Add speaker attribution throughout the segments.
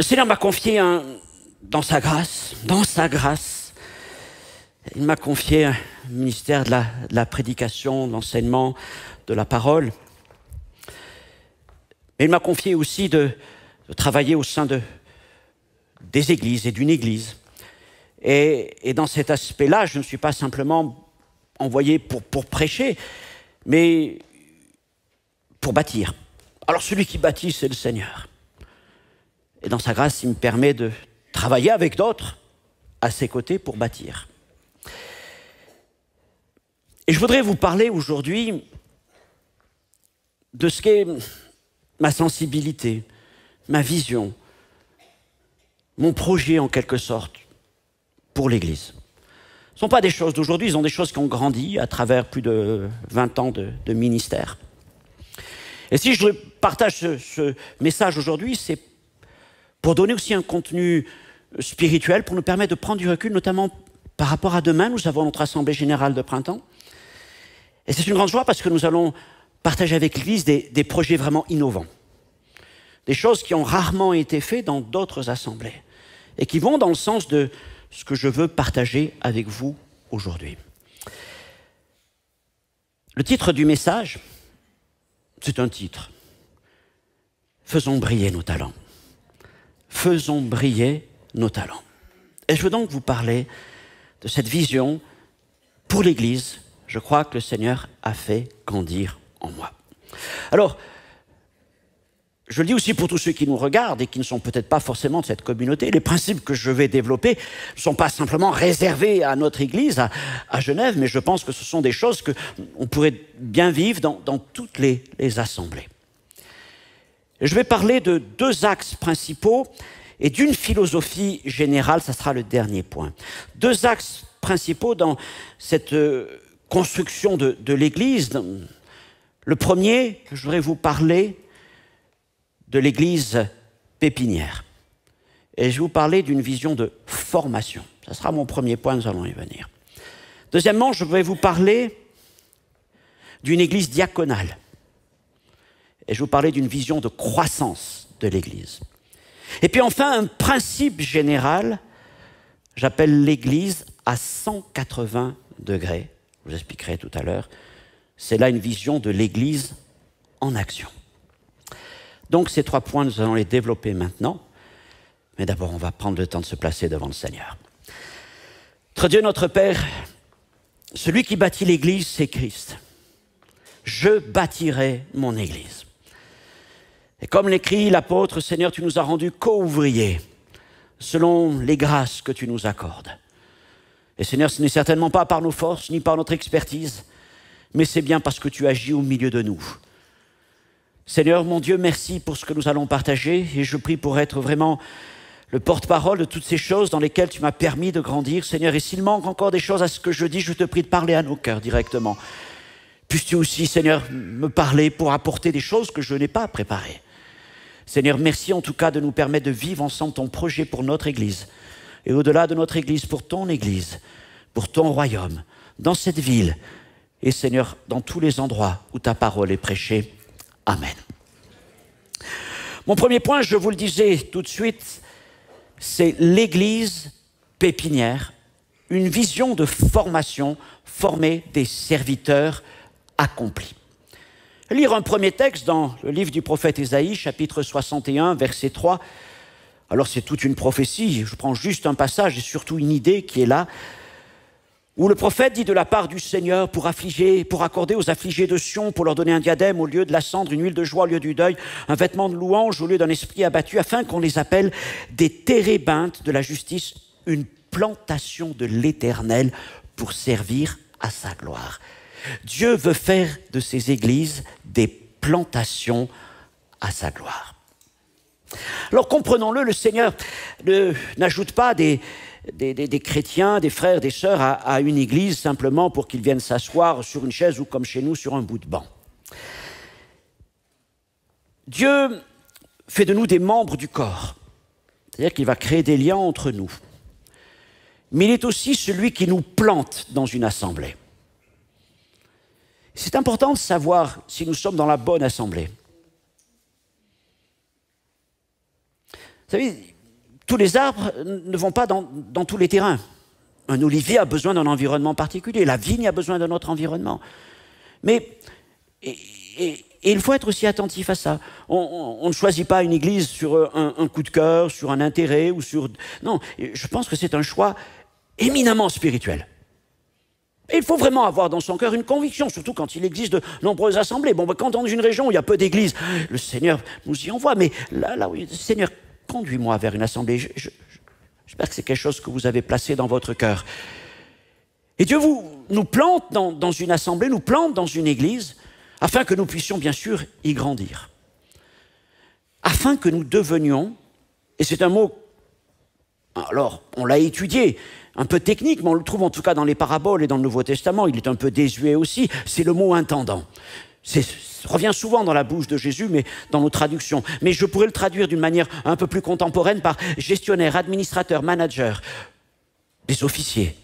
Speaker 1: Le Seigneur m'a confié dans sa grâce, il m'a confié un ministère de la prédication, de l'enseignement, de la parole. Mais il m'a confié aussi de travailler au sein des églises et d'une église. Et dans cet aspect-là, je ne suis pas simplement envoyé pour prêcher, mais pour bâtir. Alors celui qui bâtit, c'est le Seigneur. Et dans sa grâce, il me permet de travailler avec d'autres à ses côtés pour bâtir. Et je voudrais vous parler aujourd'hui de ce qu'est ma sensibilité, ma vision, mon projet en quelque sorte pour l'Église. Ce ne sont pas des choses d'aujourd'hui, ce sont des choses qui ont grandi à travers plus de 20 ans de ministère. Et si je partage ce message aujourd'hui, c'est pour donner aussi un contenu spirituel, pour nous permettre de prendre du recul, notamment par rapport à demain. Nous avons notre Assemblée Générale de printemps. Et c'est une grande joie parce que nous allons partager avec l'Église des projets vraiment innovants. Des choses qui ont rarement été faites dans d'autres assemblées et qui vont dans le sens de ce que je veux partager avec vous aujourd'hui. Le titre du message, c'est un titre. Faisons briller nos talents. Faisons briller nos talents. Et je veux donc vous parler de cette vision pour l'Église. Je crois que le Seigneur a fait grandir en moi. Alors, je le dis aussi pour tous ceux qui nous regardent et qui ne sont peut-être pas forcément de cette communauté, les principes que je vais développer ne sont pas simplement réservés à notre Église, à Genève, mais je pense que ce sont des choses qu'on pourrait bien vivre dans toutes les assemblées. Je vais parler de deux axes principaux et d'une philosophie générale, ça sera le dernier point. Deux axes principaux dans cette construction de l'Église. Le premier, je voudrais vous parler de l'Église pépinière. Et je vais vous parler d'une vision de formation. Ça sera mon premier point, nous allons y venir. Deuxièmement, je vais vous parler d'une Église diaconale. Et je vais vous parler d'une vision de croissance de l'Église. Et puis enfin, un principe général, j'appelle l'Église à 180 degrés. Je vous expliquerai tout à l'heure. C'est là une vision de l'Église en action. Donc ces trois points, nous allons les développer maintenant. Mais d'abord, on va prendre le temps de se placer devant le Seigneur. Notre Dieu, notre Père, celui qui bâtit l'Église, c'est Christ. Je bâtirai mon Église. Et comme l'écrit l'apôtre, Seigneur, tu nous as rendus co-ouvriers selon les grâces que tu nous accordes. Et Seigneur, ce n'est certainement pas par nos forces ni par notre expertise, mais c'est bien parce que tu agis au milieu de nous. Seigneur, mon Dieu, merci pour ce que nous allons partager et je prie pour être vraiment le porte-parole de toutes ces choses dans lesquelles tu m'as permis de grandir. Seigneur, et s'il manque encore des choses à ce que je dis, je te prie de parler à nos cœurs directement. Puisses-tu aussi, Seigneur, me parler pour apporter des choses que je n'ai pas préparées. Seigneur, merci en tout cas de nous permettre de vivre ensemble ton projet pour notre Église. Et au-delà de notre Église, pour ton Église, pour ton royaume, dans cette ville. Et Seigneur, dans tous les endroits où ta parole est prêchée. Amen. Mon premier point, je vous le disais tout de suite, c'est l'Église pépinière, une vision de formation, former des serviteurs accomplis. Lire un premier texte dans le livre du prophète Ésaïe, chapitre 61, verset 3. Alors c'est toute une prophétie, je prends juste un passage et surtout une idée qui est là, où le prophète dit de la part du Seigneur pour accorder aux affligés de Sion, pour leur donner un diadème au lieu de la cendre, une huile de joie au lieu du deuil, un vêtement de louange au lieu d'un esprit abattu, afin qu'on les appelle des térébintes de la justice, une plantation de l'Éternel pour servir à sa gloire. Dieu veut faire de ces églises des plantations à sa gloire. Alors comprenons-le, le Seigneur n'ajoute pas des chrétiens, des frères, des sœurs à une église simplement pour qu'ils viennent s'asseoir sur une chaise ou comme chez nous sur un bout de banc. Dieu fait de nous des membres du corps, c'est-à-dire qu'il va créer des liens entre nous. Mais il est aussi celui qui nous plante dans une assemblée. C'est important de savoir si nous sommes dans la bonne assemblée. savez, tous les arbres ne vont pas dans tous les terrains. Un olivier a besoin d'un environnement particulier, la vigne a besoin d'un autre environnement. Mais et il faut être aussi attentif à ça. On ne choisit pas une église sur un coup de cœur, sur un intérêt ou sur... Non, je pense que c'est un choix éminemment spirituel. Et il faut vraiment avoir dans son cœur une conviction, surtout quand il existe de nombreuses assemblées. Bon, quand dans une région où il y a peu d'églises, le Seigneur nous y envoie. Mais là oui, Seigneur, conduis-moi vers une assemblée. J'espère que c'est quelque chose que vous avez placé dans votre cœur. Et Dieu nous plante dans une assemblée, nous plante dans une église, afin que nous puissions bien sûr y grandir. Afin que nous devenions, et c'est un mot, alors on l'a étudié, un peu technique, mais on le trouve en tout cas dans les paraboles et dans le Nouveau Testament, il est un peu désuet aussi, c'est le mot intendant. Ça revient souvent dans la bouche de Jésus, mais dans nos traductions. Mais je pourrais le traduire d'une manière un peu plus contemporaine par gestionnaire, administrateur, manager, des officiers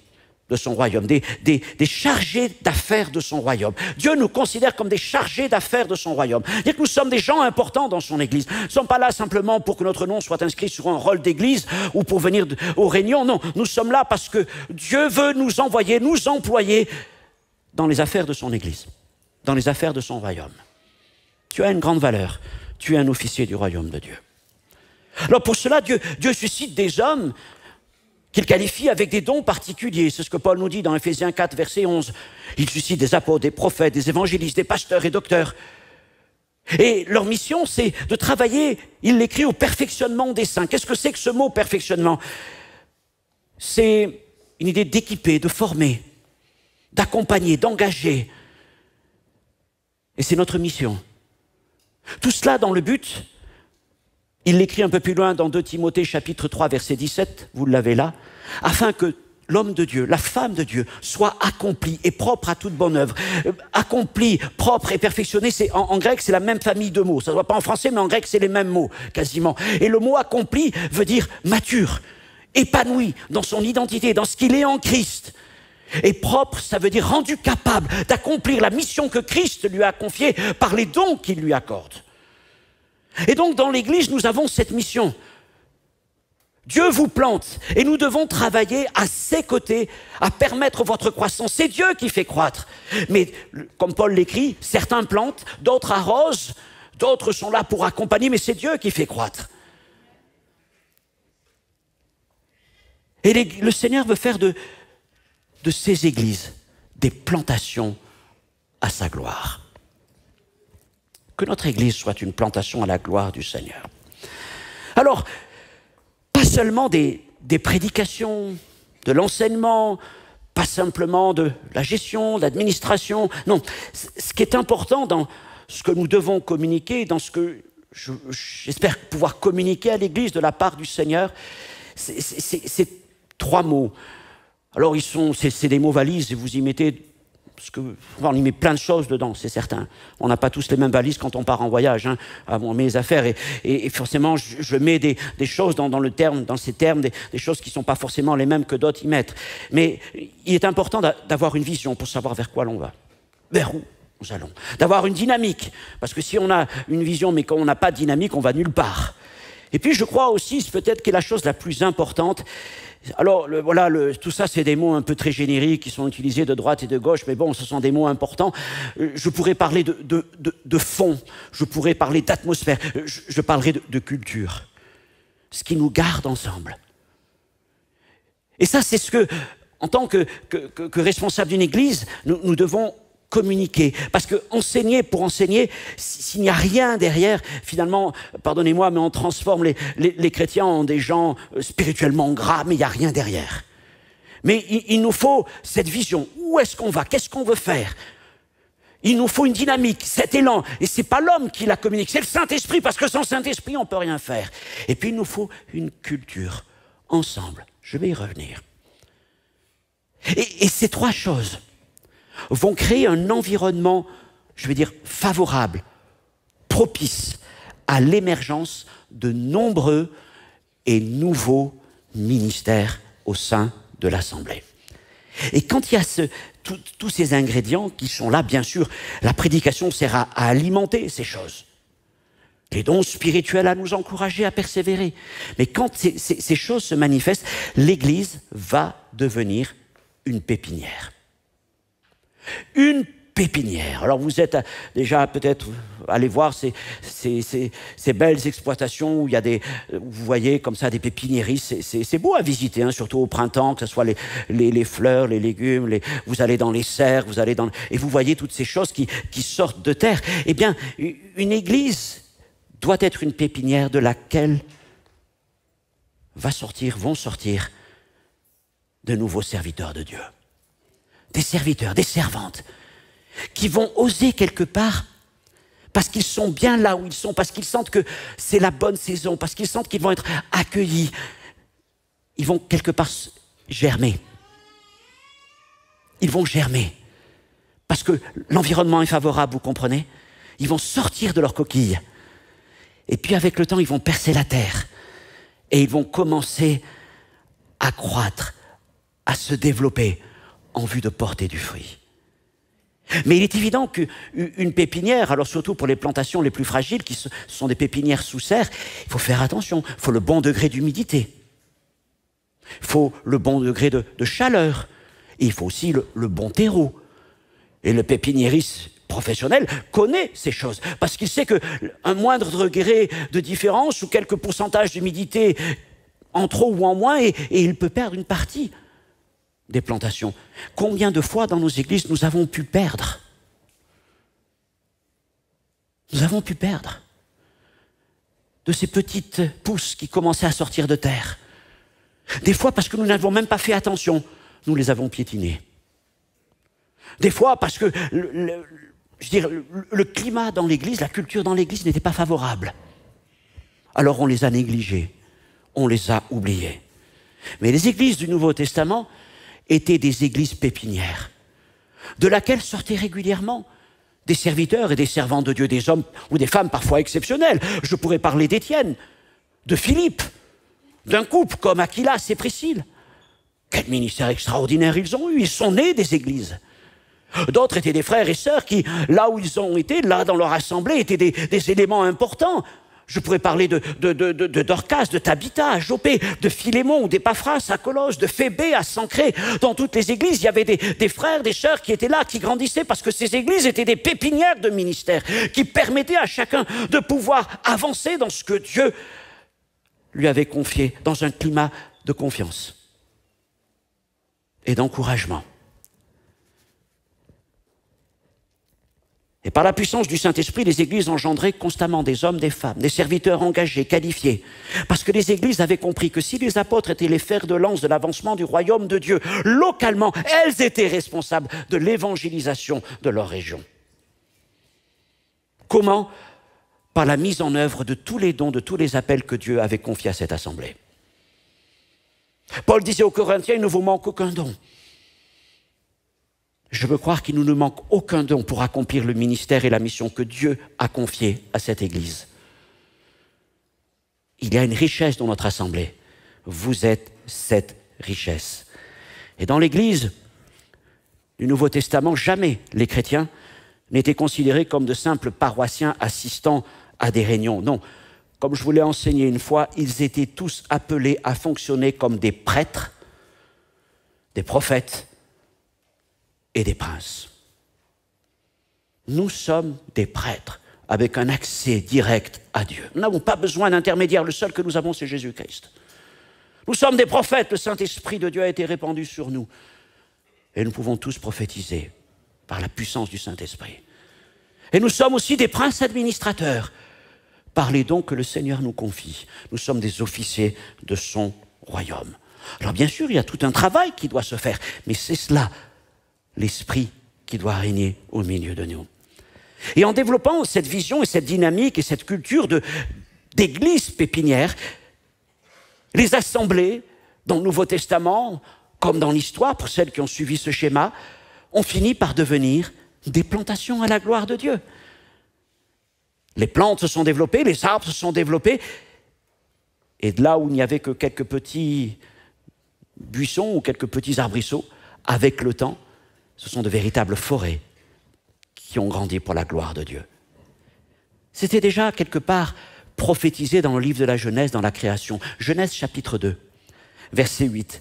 Speaker 1: de son royaume, des chargés d'affaires de son royaume. Dieu nous considère comme des chargés d'affaires de son royaume. C'est-à-dire que nous sommes des gens importants dans son Église. Nous ne sommes pas là simplement pour que notre nom soit inscrit sur un rôle d'Église ou pour venir aux réunions. Non, nous sommes là parce que Dieu veut nous envoyer, nous employer dans les affaires de son Église, dans les affaires de son royaume. Tu as une grande valeur. Tu es un officier du royaume de Dieu. Alors pour cela, Dieu suscite des hommes qu'il qualifie avec des dons particuliers. C'est ce que Paul nous dit dans Éphésiens 4, verset 11. Il suscite des apôtres, des prophètes, des évangélistes, des pasteurs et docteurs. Et leur mission, c'est de travailler, il l'écrit, au perfectionnement des saints. Qu'est-ce que c'est que ce mot perfectionnement? C'est une idée d'équiper, de former, d'accompagner, d'engager. Et c'est notre mission. Tout cela dans le but... Il l'écrit un peu plus loin dans 2 Timothée chapitre 3 verset 17, vous l'avez là, afin que l'homme de Dieu, la femme de Dieu, soit accompli et propre à toute bonne œuvre. Accompli, propre et perfectionné, en grec c'est la même famille de mots. Ça ne se voit pas en français, mais en grec c'est les mêmes mots, quasiment. Et le mot accompli veut dire mature, épanoui dans son identité, dans ce qu'il est en Christ. Et propre, ça veut dire rendu capable d'accomplir la mission que Christ lui a confiée par les dons qu'il lui accorde. Et donc, dans l'Église, nous avons cette mission. Dieu vous plante et nous devons travailler à ses côtés à permettre votre croissance. C'est Dieu qui fait croître. Mais, comme Paul l'écrit, certains plantent, d'autres arrosent, d'autres sont là pour accompagner, mais c'est Dieu qui fait croître. Et le Seigneur veut faire de ces églises des plantations à sa gloire. Que notre Église soit une plantation à la gloire du Seigneur. Alors, pas seulement des prédications, de l'enseignement, pas simplement de la gestion, de l'administration. Non, ce qui est important dans ce que nous devons communiquer, dans ce que j'espère pouvoir communiquer à l'Église de la part du Seigneur, c'est 3 mots. Alors, c'est des mots valises et vous y mettez... Parce on y met plein de choses dedans, c'est certain. On n'a pas tous les mêmes valises quand on part en voyage. Hein. On met les affaires et forcément, je mets des choses dans ces termes, des choses qui ne sont pas forcément les mêmes que d'autres y mettent. Mais il est important d'avoir une vision pour savoir vers quoi l'on va, vers où nous allons. D'avoir une dynamique, parce que si on a une vision mais qu'on n'a pas de dynamique, on va nulle part. Et puis je crois aussi, c'est peut-être que la chose la plus importante. Alors, tout ça, c'est des mots un peu très génériques qui sont utilisés de droite et de gauche, mais bon, ce sont des mots importants. Je pourrais parler de fond, je pourrais parler d'atmosphère, je parlerai de culture. Ce qui nous garde ensemble. Et ça, c'est ce que, en tant que responsable d'une église, nous devons communiquer. Parce que enseigner pour enseigner, s'il n'y a rien derrière, finalement, pardonnez-moi, mais on transforme les chrétiens en des gens spirituellement gras, mais il n'y a rien derrière. Mais il nous faut cette vision. Où est-ce qu'on va? Qu'est-ce qu'on veut faire? Il nous faut une dynamique, cet élan. Et ce n'est pas l'homme qui la communique, c'est le Saint-Esprit, parce que sans Saint-Esprit, on ne peut rien faire. Et puis, il nous faut une culture, ensemble. Je vais y revenir. Et ces 3 choses vont créer un environnement, je vais dire, favorable, propice à l'émergence de nombreux et nouveaux ministères au sein de l'Assemblée. Et quand il y a tous ces ingrédients qui sont là, bien sûr, la prédication sert à alimenter ces choses. les dons spirituels à nous encourager à persévérer. Mais quand ces choses se manifestent, l'Église va devenir une pépinière. Une pépinière. Alors vous êtes déjà peut-être allé voir ces belles exploitations où il y a vous voyez comme ça des pépiniéries, c'est beau à visiter, hein, surtout au printemps, que ce soit les fleurs, les légumes, vous allez dans les serres, et vous voyez toutes ces choses qui sortent de terre. Eh bien, une église doit être une pépinière de laquelle vont sortir de nouveaux serviteurs de Dieu. Des serviteurs, des servantes, qui vont oser quelque part, parce qu'ils sont bien là où ils sont, parce qu'ils sentent que c'est la bonne saison, parce qu'ils sentent qu'ils vont être accueillis. Ils vont quelque part germer. Ils vont germer. Parce que l'environnement est favorable, vous comprenez? Ils vont sortir de leur coquille. Et puis avec le temps, ils vont percer la terre. Et ils vont commencer à croître, à se développer en vue de porter du fruit. Mais il est évident qu'une pépinière, alors surtout pour les plantations les plus fragiles, qui sont des pépinières sous serre, il faut faire attention. Il faut le bon degré d'humidité. Il faut le bon degré de chaleur. Et il faut aussi le bon terreau. Et le pépiniériste professionnel connaît ces choses, parce qu'il sait qu'un moindre degré de différence ou quelques pourcentages d'humidité en trop ou en moins, et il peut perdre une partie des plantations. Combien de fois dans nos églises nous avons pu perdre? Nous avons pu perdre de ces petites pousses qui commençaient à sortir de terre. Des fois parce que nous n'avons même pas fait attention, nous les avons piétinées. Des fois parce que le climat dans l'église, la culture dans l'église n'était pas favorable. Alors on les a négligés, on les a oubliés. Mais les églises du Nouveau Testament étaient des églises pépinières, de laquelle sortaient régulièrement des serviteurs et des servantes de Dieu, des hommes ou des femmes parfois exceptionnels. Je pourrais parler d'Étienne, de Philippe, d'un couple comme Aquilas et Priscille. Quel ministère extraordinaire ils ont eu, ils sont nés des églises. D'autres étaient des frères et sœurs qui, là où ils ont été, là dans leur assemblée, étaient des éléments importants. Je pourrais parler de Dorcas, de Tabitha à Jopé, de Philémon ou d'Épaphras à Colosse, de Phébé à Sancré. Dans toutes les églises, il y avait des frères, des sœurs qui étaient là, qui grandissaient, parce que ces églises étaient des pépinières de ministère, qui permettaient à chacun de pouvoir avancer dans ce que Dieu lui avait confié, dans un climat de confiance et d'encouragement. Et par la puissance du Saint-Esprit, les églises engendraient constamment des hommes, des femmes, des serviteurs engagés, qualifiés. Parce que les églises avaient compris que si les apôtres étaient les fers de lance de l'avancement du royaume de Dieu, localement, elles étaient responsables de l'évangélisation de leur région. Comment? Par la mise en œuvre de tous les dons, de tous les appels que Dieu avait confiés à cette assemblée. Paul disait aux Corinthiens, il ne vous manque aucun don. Je veux croire qu'il ne nous manque aucun don pour accomplir le ministère et la mission que Dieu a confiée à cette Église. Il y a une richesse dans notre assemblée. Vous êtes cette richesse. Et dans l'Église du Nouveau Testament, jamais les chrétiens n'étaient considérés comme de simples paroissiens assistant à des réunions. Non, comme je vous l'ai enseigné une fois, ils étaient tous appelés à fonctionner comme des prêtres, des prophètes, et des princes. Nous sommes des prêtres avec un accès direct à Dieu. Nous n'avons pas besoin d'intermédiaire, le seul que nous avons, c'est Jésus-Christ. Nous sommes des prophètes, le Saint-Esprit de Dieu a été répandu sur nous. Et nous pouvons tous prophétiser par la puissance du Saint-Esprit. Et nous sommes aussi des princes administrateurs par les dons que le Seigneur nous confie. Nous sommes des officiers de son royaume. Alors bien sûr, il y a tout un travail qui doit se faire, mais c'est cela, l'esprit qui doit régner au milieu de nous. Et en développant cette vision et cette dynamique et cette culture d'église pépinière, les assemblées dans le Nouveau Testament, comme dans l'histoire, pour celles qui ont suivi ce schéma, ont fini par devenir des plantations à la gloire de Dieu. Les plantes se sont développées, les arbres se sont développés, et de là où il n'y avait que quelques petits buissons ou quelques petits arbrisseaux, avec le temps, ce sont de véritables forêts qui ont grandi pour la gloire de Dieu. C'était déjà quelque part prophétisé dans le livre de la Genèse, dans la création. Genèse chapitre 2, verset 8.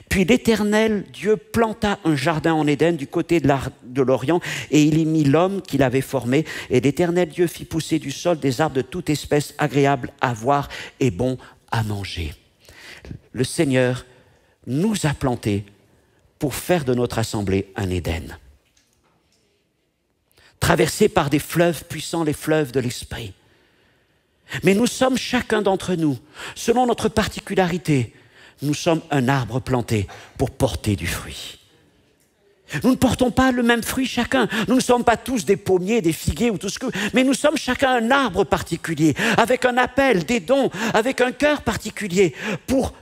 Speaker 1: Puis l'Éternel Dieu planta un jardin en Éden du côté de l'Orient, et il y mit l'homme qu'il avait formé. Et l'Éternel Dieu fit pousser du sol des arbres de toute espèce agréables à voir et bons à manger. Le Seigneur nous a plantés pour faire de notre assemblée un Éden, traversé par des fleuves puissants, les fleuves de l'Esprit. Mais nous sommes chacun d'entre nous, selon notre particularité, nous sommes un arbre planté pour porter du fruit. Nous ne portons pas le même fruit chacun. Nous ne sommes pas tous des pommiers, des figuiers ou tout ce que... Mais nous sommes chacun un arbre particulier, avec un appel, des dons, avec un cœur particulier, pour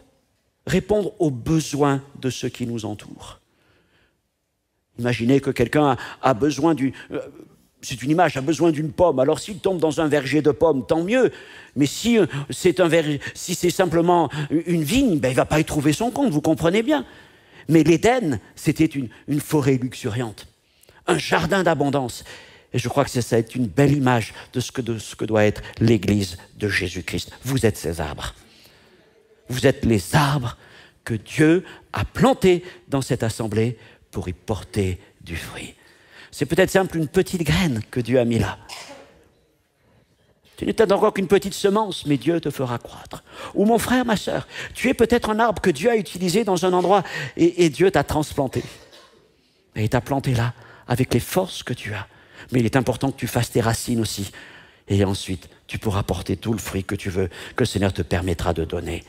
Speaker 1: répondre aux besoins de ceux qui nous entourent. Imaginez que quelqu'un a besoin d'une... C'est une image, a besoin d'une pomme. Alors s'il tombe dans un verger de pommes, tant mieux. Mais si c'est simplement une vigne, ben, il ne va pas y trouver son compte, vous comprenez bien. Mais l'Éden, c'était une forêt luxuriante, un jardin d'abondance. Et je crois que ça est une belle image de ce que doit être l'Église de Jésus-Christ. Vous êtes ces arbres. Vous êtes les arbres que Dieu a plantés dans cette assemblée pour y porter du fruit. C'est peut-être simple une petite graine que Dieu a mis là. Tu n'es peut-être encore qu'une petite semence, mais Dieu te fera croître. Ou mon frère, ma sœur, tu es peut-être un arbre que Dieu a utilisé dans un endroit et Dieu t'a transplanté. Et il t'a planté là, avec les forces que tu as. Mais il est important que tu fasses tes racines aussi. Et ensuite, tu pourras porter tout le fruit que tu veux, que le Seigneur te permettra de donner.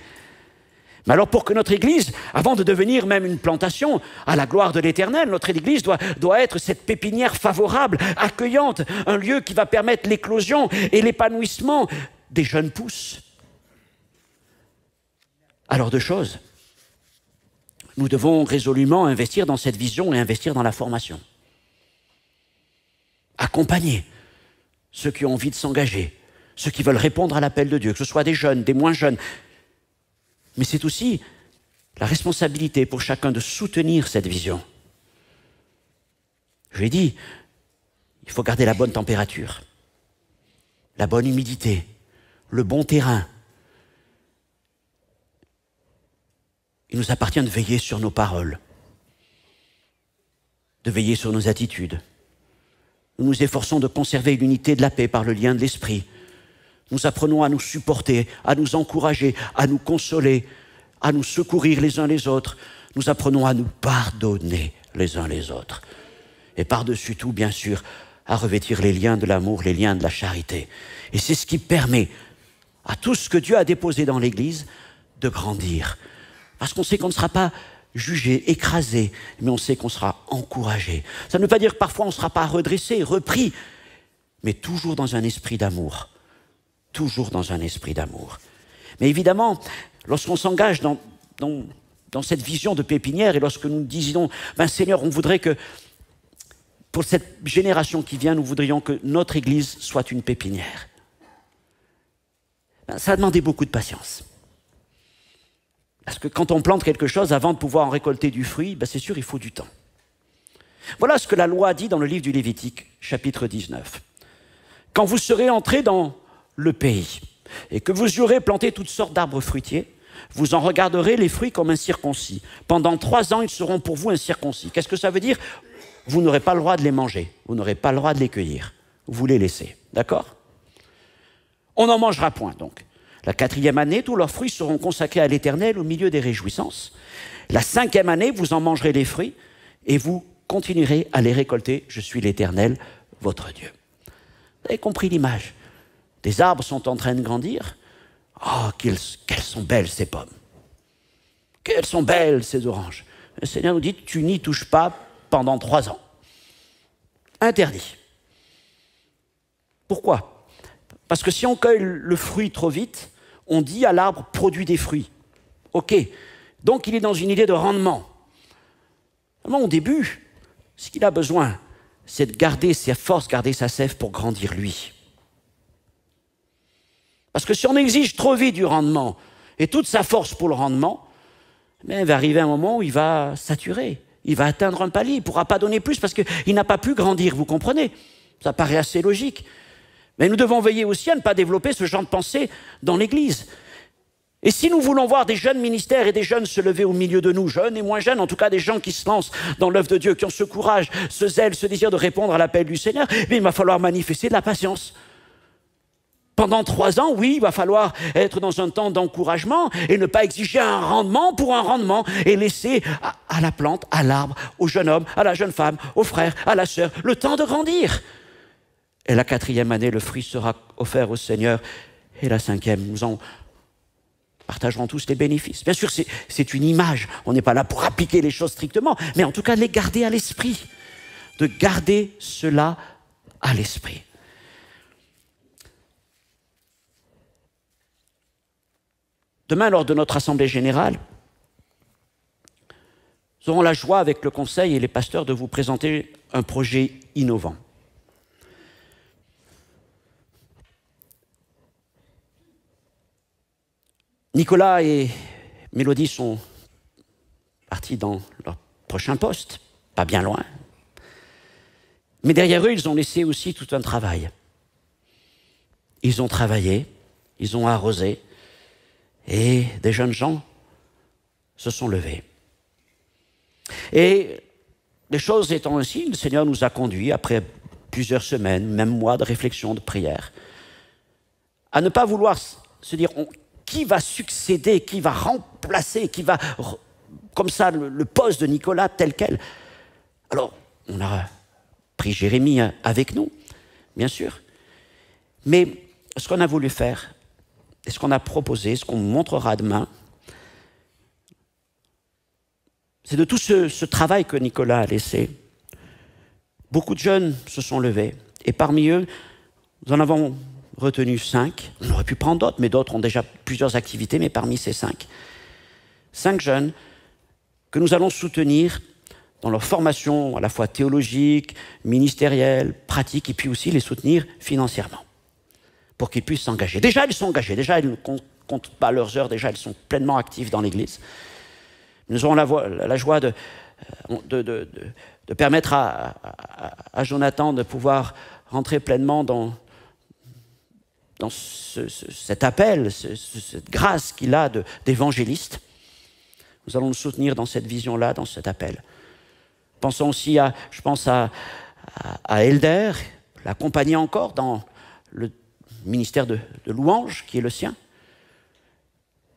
Speaker 1: Mais alors pour que notre Église, avant de devenir même une plantation, à la gloire de l'Éternel, notre Église doit être cette pépinière favorable, accueillante, un lieu qui va permettre l'éclosion et l'épanouissement des jeunes pousses. Alors deux choses. Nous devons résolument investir dans cette vision et investir dans la formation. Accompagner ceux qui ont envie de s'engager, ceux qui veulent répondre à l'appel de Dieu, que ce soit des jeunes, des moins jeunes. Mais c'est aussi la responsabilité pour chacun de soutenir cette vision. Je l'ai dit, il faut garder la bonne température, la bonne humidité, le bon terrain. Il nous appartient de veiller sur nos paroles, de veiller sur nos attitudes. Nous nous efforçons de conserver l'unité de la paix par le lien de l'esprit. Nous apprenons à nous supporter, à nous encourager, à nous consoler, à nous secourir les uns les autres. Nous apprenons à nous pardonner les uns les autres. Et par-dessus tout, bien sûr, à revêtir les liens de l'amour, les liens de la charité. Et c'est ce qui permet à tout ce que Dieu a déposé dans l'Église de grandir. Parce qu'on sait qu'on ne sera pas jugé, écrasé, mais on sait qu'on sera encouragé. Ça ne veut pas dire que parfois on ne sera pas redressé, repris, mais toujours dans un esprit d'amour. Toujours dans un esprit d'amour. Mais évidemment, lorsqu'on s'engage dans cette vision de pépinière et lorsque nous disons, Seigneur, on voudrait que, pour cette génération qui vient, nous voudrions que notre Église soit une pépinière. Ça a demandé beaucoup de patience. Parce que quand on plante quelque chose, avant de pouvoir en récolter du fruit, c'est sûr, il faut du temps. Voilà ce que la loi dit dans le livre du Lévitique, chapitre 19. Quand vous serez entrés dans le pays, et que vous y aurez planté toutes sortes d'arbres fruitiers, vous en regarderez les fruits comme un circoncis. Pendant 3 ans, ils seront pour vous un circoncis. Qu'est-ce que ça veut dire? Vous n'aurez pas le droit de les manger, vous n'aurez pas le droit de les cueillir. Vous les laissez, d'accord? On n'en mangera point, donc. La 4e année, tous leurs fruits seront consacrés à l'Éternel au milieu des réjouissances. La 5e année, vous en mangerez les fruits, et vous continuerez à les récolter. Je suis l'Éternel, votre Dieu. Vous avez compris l'image? Des arbres sont en train de grandir. Oh, quelles sont belles ces pommes. Quelles sont belles ces oranges. Le Seigneur nous dit, tu n'y touches pas pendant 3 ans. Interdit. Pourquoi? Parce que si on cueille le fruit trop vite, on dit à l'arbre, produit des fruits. Ok. Donc il est dans une idée de rendement. Au début, ce qu'il a besoin, c'est de garder ses forces, garder sa sève pour grandir lui. Parce que si on exige trop vite du rendement et toute sa force pour le rendement, il va arriver un moment où il va saturer, il va atteindre un palier, il ne pourra pas donner plus parce qu'il n'a pas pu grandir, vous comprenez? Ça paraît assez logique. Mais nous devons veiller aussi à ne pas développer ce genre de pensée dans l'Église. Et si nous voulons voir des jeunes ministères et des jeunes se lever au milieu de nous, jeunes et moins jeunes, en tout cas des gens qui se lancent dans l'œuvre de Dieu, qui ont ce courage, ce zèle, ce désir de répondre à l'appel du Seigneur, mais il va falloir manifester de la patience. Pendant 3 ans, oui, il va falloir être dans un temps d'encouragement et ne pas exiger un rendement pour un rendement et laisser à la plante, à l'arbre, au jeune homme, à la jeune femme, au frère, à la sœur, le temps de grandir. Et la 4e année, le fruit sera offert au Seigneur. Et la 5e, nous en partagerons tous les bénéfices. Bien sûr, c'est une image. On n'est pas là pour appliquer les choses strictement, mais en tout cas, de les garder à l'esprit. De garder cela à l'esprit. Demain, lors de notre Assemblée générale, nous aurons la joie, avec le Conseil et les pasteurs, de vous présenter un projet innovant. Nicolas et Mélodie sont partis dans leur prochain poste, pas bien loin. Mais derrière eux, ils ont laissé aussi tout un travail. Ils ont travaillé, ils ont arrosé, et des jeunes gens se sont levés. Et les choses étant ainsi, le Seigneur nous a conduits, après plusieurs semaines, même mois de réflexion, de prière, à ne pas vouloir se dire qui va succéder, qui va remplacer, qui va, comme ça, le poste de Nicolas tel quel. Alors, on a pris Jérémie avec nous, bien sûr. Mais ce qu'on a voulu faire, et ce qu'on a proposé, ce qu'on montrera demain, c'est de tout ce travail que Nicolas a laissé. Beaucoup de jeunes se sont levés, et parmi eux, nous en avons retenu 5. On aurait pu prendre d'autres, mais d'autres ont déjà plusieurs activités, mais parmi ces 5 jeunes que nous allons soutenir dans leur formation à la fois théologique, ministérielle, pratique, et puis aussi les soutenir financièrement, pour qu'ils puissent s'engager. Déjà, ils sont engagés, déjà, ils ne comptent pas leurs heures, déjà, ils sont pleinement actifs dans l'Église. Nous aurons la joie de permettre à Jonathan de pouvoir rentrer pleinement dans cet appel, cette grâce qu'il a d'évangéliste. Nous allons le soutenir dans cette vision-là, dans cet appel. Pensons aussi à Elder, l'accompagner encore dans le ministère de louange qui est le sien.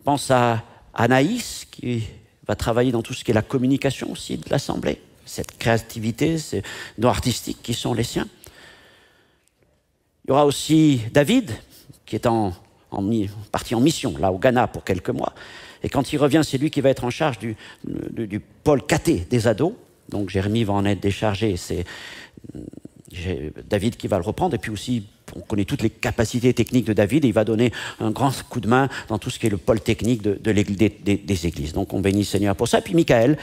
Speaker 1: Pense à Anaïs qui va travailler dans tout ce qui est la communication aussi de l'Assemblée, cette créativité, ces dons artistiques qui sont les siens. Il y aura aussi David qui est parti en mission là au Ghana pour quelques mois. Et quand il revient, c'est lui qui va être en charge du pôle caté des ados. Donc Jérémie va en être déchargé, c'est David qui va le reprendre. Et puis aussi, on connaît toutes les capacités techniques de David et il va donner un grand coup de main dans tout ce qui est le pôle technique des églises. Donc on bénit le Seigneur pour ça. Et puis Michael,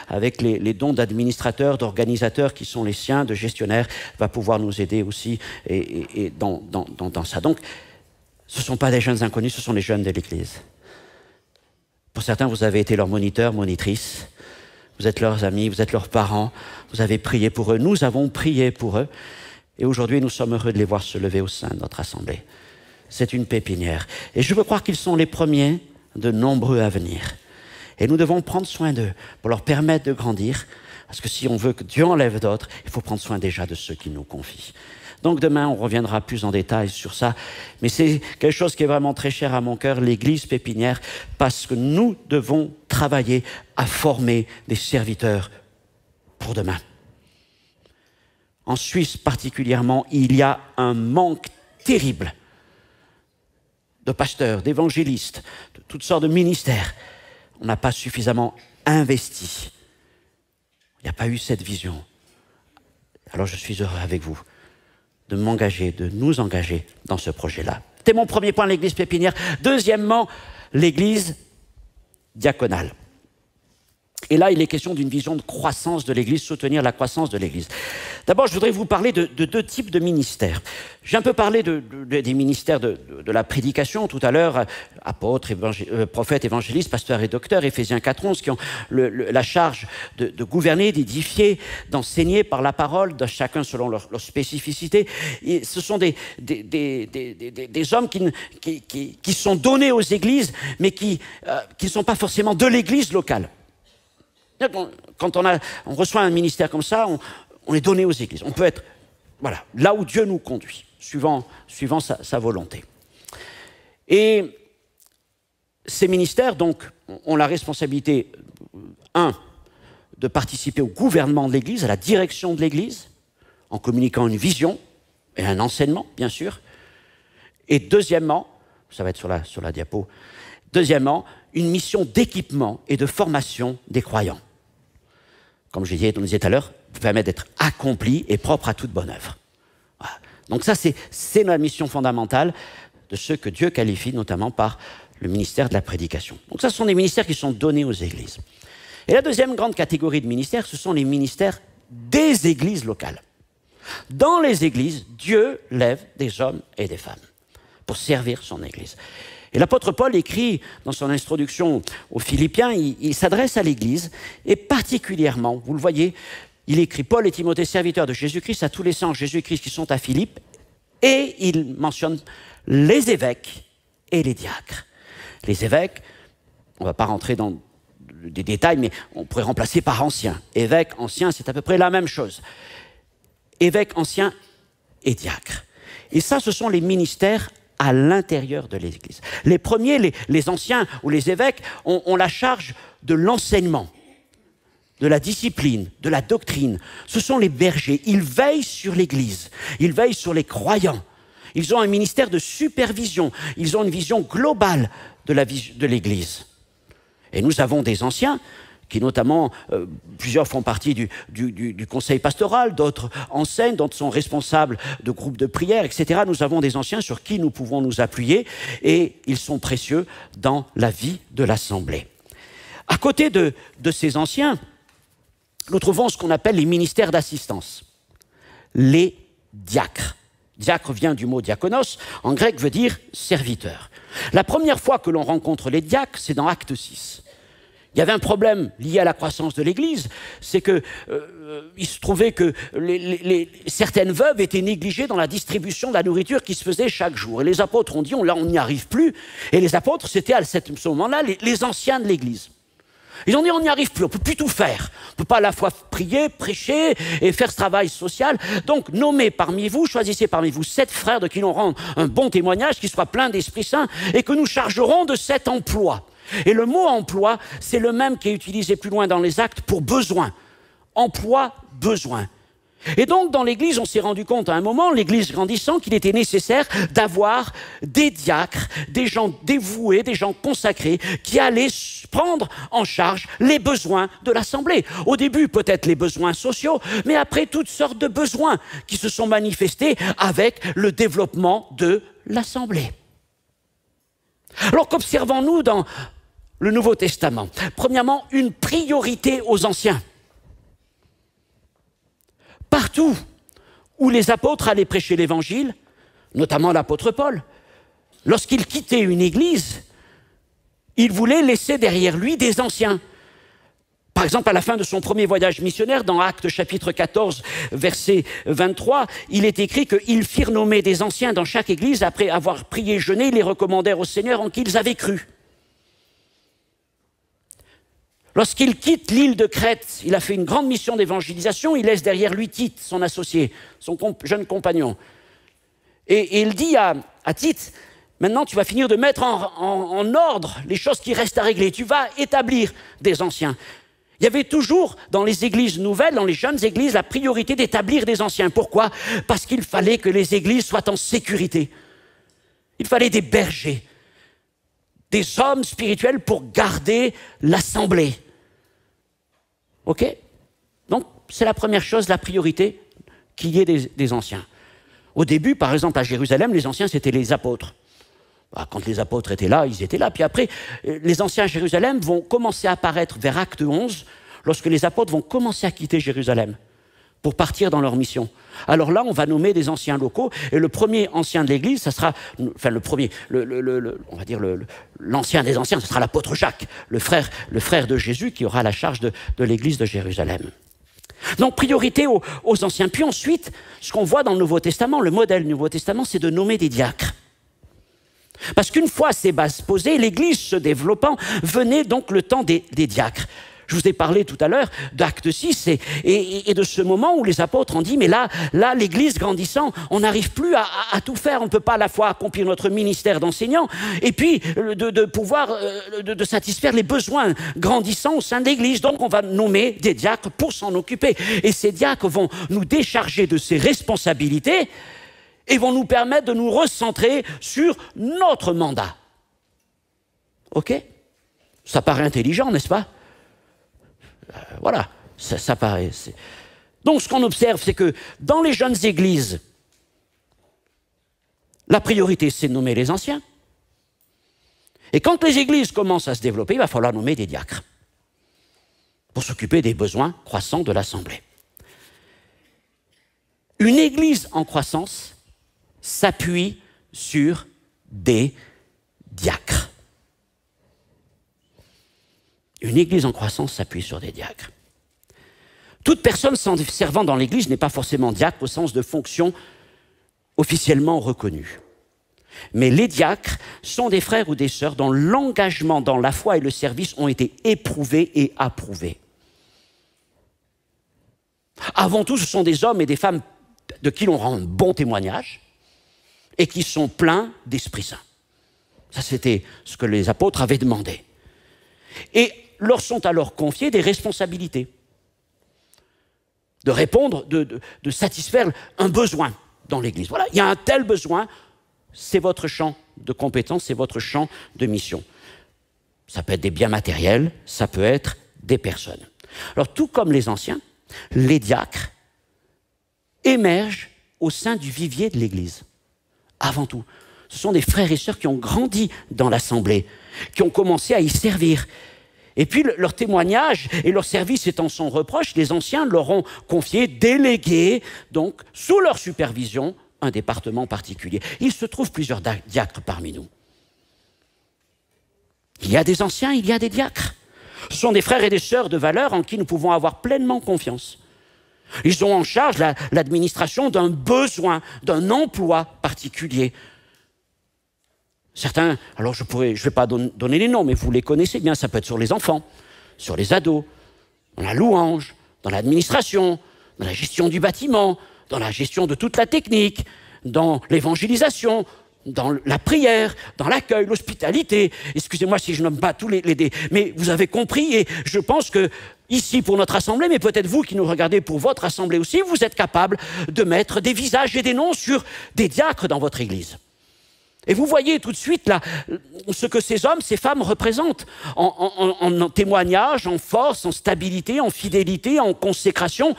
Speaker 1: avec les dons d'administrateurs, d'organisateurs qui sont les siens, de gestionnaires, va pouvoir nous aider aussi et dans ça. Donc ce ne sont pas des jeunes inconnus, ce sont les jeunes de l'Église. Pour certains, vous avez été leurs moniteurs, monitrices. Vous êtes leurs amis, vous êtes leurs parents, vous avez prié pour eux, nous avons prié pour eux. Et aujourd'hui, nous sommes heureux de les voir se lever au sein de notre assemblée. C'est une pépinière. Et je veux croire qu'ils sont les premiers de nombreux à venir. Et nous devons prendre soin d'eux pour leur permettre de grandir. Parce que si on veut que Dieu enlève d'autres, il faut prendre soin déjà de ceux qui nous confient. Donc demain, on reviendra plus en détail sur ça. Mais c'est quelque chose qui est vraiment très cher à mon cœur, l'Église pépinière, parce que nous devons travailler à former des serviteurs pour demain. En Suisse particulièrement, il y a un manque terrible de pasteurs, d'évangélistes, de toutes sortes de ministères. On n'a pas suffisamment investi. Il n'y a pas eu cette vision. Alors je suis heureux avec vous de m'engager, de nous engager dans ce projet-là. C'était mon premier point, l'Église pépinière. Deuxièmement, l'Église diaconale. Et là, il est question d'une vision de croissance de l'Église, soutenir la croissance de l'Église. D'abord, je voudrais vous parler de deux types de ministères. J'ai un peu parlé des ministères de la prédication tout à l'heure, apôtres, prophètes, évangélistes, pasteurs et docteurs, Éphésiens 4:11, qui ont la charge de gouverner, d'édifier, d'enseigner par la parole, de chacun selon leur spécificité. Et ce sont des hommes qui sont donnés aux églises, mais qui ne sont pas forcément de l'église locale. Quand on reçoit un ministère comme ça, on est donné aux églises. On peut être là où Dieu nous conduit, suivant sa volonté. Et ces ministères, donc, ont la responsabilité, de participer au gouvernement de l'Église, à la direction de l'Église, en communiquant une vision et un enseignement, bien sûr. Et deuxièmement, ça va être sur la diapo, deuxièmement, une mission d'équipement et de formation des croyants. Comme je disais tout à l'heure, permet d'être accompli et propre à toute bonne œuvre. Voilà. Donc ça, c'est la mission fondamentale de ceux que Dieu qualifie notamment par le ministère de la prédication. Donc ça, ce sont des ministères qui sont donnés aux églises. Et la deuxième grande catégorie de ministères, ce sont les ministères des églises locales. Dans les églises, Dieu lève des hommes et des femmes pour servir son église. Et l'apôtre Paul écrit dans son introduction aux Philippiens, il s'adresse à l'Église, et particulièrement, vous le voyez, il écrit « Paul et Timothée, serviteurs de Jésus-Christ, à tous les saints en Jésus-Christ qui sont à Philippe », et il mentionne les évêques et les diacres. Les évêques, on ne va pas rentrer dans des détails, mais on pourrait remplacer par anciens. Évêques, anciens, c'est à peu près la même chose. Évêques, anciens et diacres. Et ça, ce sont les ministères à l'intérieur de l'Église. Les premiers, les anciens ou les évêques, ont la charge de l'enseignement, de la discipline, de la doctrine. Ce sont les bergers. Ils veillent sur l'Église. Ils veillent sur les croyants. Ils ont un ministère de supervision. Ils ont une vision globale de l'Église. Et nous avons des anciens qui notamment, plusieurs font partie du conseil pastoral, d'autres enseignent, d'autres sont responsables de groupes de prière, etc. Nous avons des anciens sur qui nous pouvons nous appuyer et ils sont précieux dans la vie de l'Assemblée. À côté de ces anciens, nous trouvons ce qu'on appelle les ministères d'assistance, les diacres. Diacre vient du mot diakonos, en grec veut dire serviteur. La première fois que l'on rencontre les diacres, c'est dans Acte 6. Il y avait un problème lié à la croissance de l'Église, c'est que il se trouvait que certaines veuves étaient négligées dans la distribution de la nourriture qui se faisait chaque jour. Et les apôtres ont dit, là on n'y arrive plus. Et les apôtres, c'était à ce moment-là les anciens de l'Église. Ils ont dit, on n'y arrive plus, on ne peut plus tout faire. On ne peut pas à la fois prier, prêcher et faire ce travail social. Donc, nommez parmi vous, choisissez parmi vous 7 frères de qui l'on rend un bon témoignage, qui soit plein d'Esprit Saint, et que nous chargerons de cet emploi. Et le mot emploi, c'est le même qui est utilisé plus loin dans les actes pour besoin. Emploi, besoin. Et donc, dans l'Église, on s'est rendu compte à un moment, l'Église grandissant, qu'il était nécessaire d'avoir des diacres, des gens dévoués, des gens consacrés, qui allaient prendre en charge les besoins de l'Assemblée. Au début, peut-être les besoins sociaux, mais après, toutes sortes de besoins qui se sont manifestés avec le développement de l'Assemblée. Alors, qu'observons-nous dans le Nouveau Testament? Premièrement, une priorité aux anciens. Partout où les apôtres allaient prêcher l'Évangile, notamment l'apôtre Paul, lorsqu'il quittait une église, il voulait laisser derrière lui des anciens. Par exemple, à la fin de son premier voyage missionnaire, dans Actes chapitre 14, verset 23, il est écrit qu'ils firent nommer des anciens dans chaque église. Après avoir prié et jeûné, ils les recommandèrent au Seigneur en qui ils avaient cru. Lorsqu'il quitte l'île de Crète, il a fait une grande mission d'évangélisation, il laisse derrière lui Tite, son associé, son jeune compagnon. Et il dit à Tite, maintenant tu vas finir de mettre en ordre les choses qui restent à régler, tu vas établir des anciens. Il y avait toujours dans les églises nouvelles, dans les jeunes églises, la priorité d'établir des anciens. Pourquoi? Parce qu'il fallait que les églises soient en sécurité. Il fallait des bergers, des hommes spirituels pour garder l'assemblée. Ok? Donc, c'est la première chose, la priorité, qu'il y ait des anciens. Au début, par exemple, à Jérusalem, les anciens, c'était les apôtres. Quand les apôtres étaient là, ils étaient là. Puis après, les anciens à Jérusalem vont commencer à apparaître vers Acte 11, lorsque les apôtres vont commencer à quitter Jérusalem pour partir dans leur mission. Alors là, on va nommer des anciens locaux, et le premier ancien de l'Église, ça sera, enfin le premier, on va dire l'ancien des anciens, ce sera l'apôtre Jacques, le frère de Jésus, qui aura la charge de l'Église de Jérusalem. Donc, priorité aux anciens. Puis ensuite, ce qu'on voit dans le Nouveau Testament, le modèle du Nouveau Testament, c'est de nommer des diacres. Parce qu'une fois ces bases posées, l'Église se développant, venait donc le temps des diacres. Je vous ai parlé tout à l'heure d'Acte 6 et de ce moment où les apôtres ont dit, mais là l'Église grandissant, on n'arrive plus à tout faire, on ne peut pas à la fois accomplir notre ministère d'enseignant et puis de pouvoir de satisfaire les besoins grandissants au sein de l'Église. Donc on va nommer des diacres pour s'en occuper. Et ces diacres vont nous décharger de ces responsabilités et vont nous permettre de nous recentrer sur notre mandat. Ok? Ça paraît intelligent, n'est-ce pas? Voilà, ça paraît. Donc ce qu'on observe, c'est que dans les jeunes églises, la priorité, c'est de nommer les anciens. Et quand les églises commencent à se développer, il va falloir nommer des diacres pour s'occuper des besoins croissants de l'Assemblée. Une église en croissance s'appuie sur des diacres. Une église en croissance s'appuie sur des diacres. Toute personne servant dans l'église n'est pas forcément diacre au sens de fonction officiellement reconnue. Mais les diacres sont des frères ou des sœurs dont l'engagement dans la foi et le service ont été éprouvés et approuvés. Avant tout, ce sont des hommes et des femmes de qui l'on rend un bon témoignage et qui sont pleins d'Esprit Saint. Ça, c'était ce que les apôtres avaient demandé. Et leur sont alors confiées des responsabilités, de répondre, de satisfaire un besoin dans l'Église. Voilà, il y a un tel besoin, c'est votre champ de compétence, c'est votre champ de mission. Ça peut être des biens matériels, ça peut être des personnes. Alors, tout comme les anciens, les diacres émergent au sein du vivier de l'Église. Avant tout, ce sont des frères et sœurs qui ont grandi dans l'Assemblée, qui ont commencé à y servir. Et puis, leur témoignage et leur service étant sans reproche, les anciens leur ont confié, délégué, donc, sous leur supervision, un département particulier. Il se trouve plusieurs diacres parmi nous. Il y a des anciens, il y a des diacres. Ce sont des frères et des sœurs de valeur en qui nous pouvons avoir pleinement confiance. Ils ont en charge l'administration d'un besoin, d'un emploi particulier. Certains, alors je ne vais pas donner les noms, mais vous les connaissez bien, ça peut être sur les enfants, sur les ados, dans la louange, dans l'administration, dans la gestion du bâtiment, dans la gestion de toute la technique, dans l'évangélisation, dans la prière, dans l'accueil, l'hospitalité. Excusez-moi si je nomme pas tous les mais vous avez compris, et je pense que ici pour notre assemblée, mais peut-être vous qui nous regardez pour votre assemblée aussi, vous êtes capable de mettre des visages et des noms sur des diacres dans votre église. Et vous voyez tout de suite là, ce que ces hommes, ces femmes représentent en témoignage, en force, en stabilité, en fidélité, en consécration.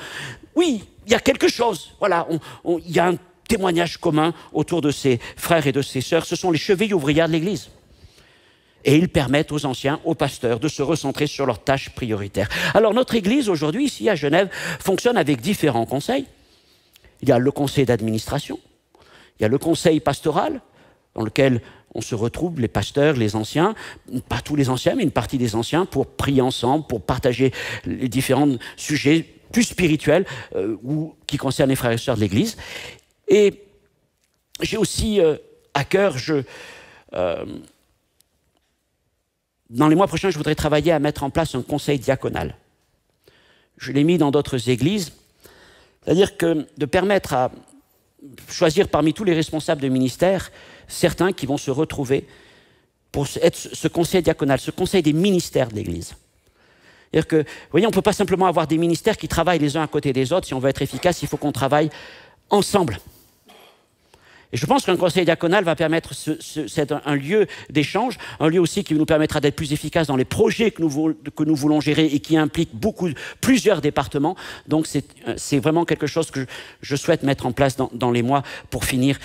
Speaker 1: Oui, il y a quelque chose. Voilà, il y a un témoignage commun autour de ces frères et de ces sœurs. Ce sont les chevilles ouvrières de l'Église. Et ils permettent aux anciens, aux pasteurs, de se recentrer sur leurs tâches prioritaires. Alors notre Église, aujourd'hui, ici à Genève, fonctionne avec différents conseils. Il y a le conseil d'administration, il y a le conseil pastoral, dans lequel on se retrouve, les pasteurs, les anciens, pas tous les anciens, mais une partie des anciens, pour prier ensemble, pour partager les différents sujets plus spirituels ou qui concernent les frères et sœurs de l'Église. Et j'ai aussi à cœur, dans les mois prochains, je voudrais travailler à mettre en place un conseil diaconal. Je l'ai mis dans d'autres églises, c'est-à-dire que de permettre à choisir parmi tous les responsables de ministère certains qui vont se retrouver pour être ce conseil diaconal, ce conseil des ministères de l'Église. C'est-à-dire que, vous voyez, on ne peut pas simplement avoir des ministères qui travaillent les uns à côté des autres. Si on veut être efficace, il faut qu'on travaille ensemble. Et je pense qu'un conseil diaconal va permettre, c'est un lieu d'échange, un lieu aussi qui nous permettra d'être plus efficaces dans les projets que nous voulons gérer et qui impliquent plusieurs départements. Donc c'est vraiment quelque chose que je souhaite mettre en place dans les mois pour finir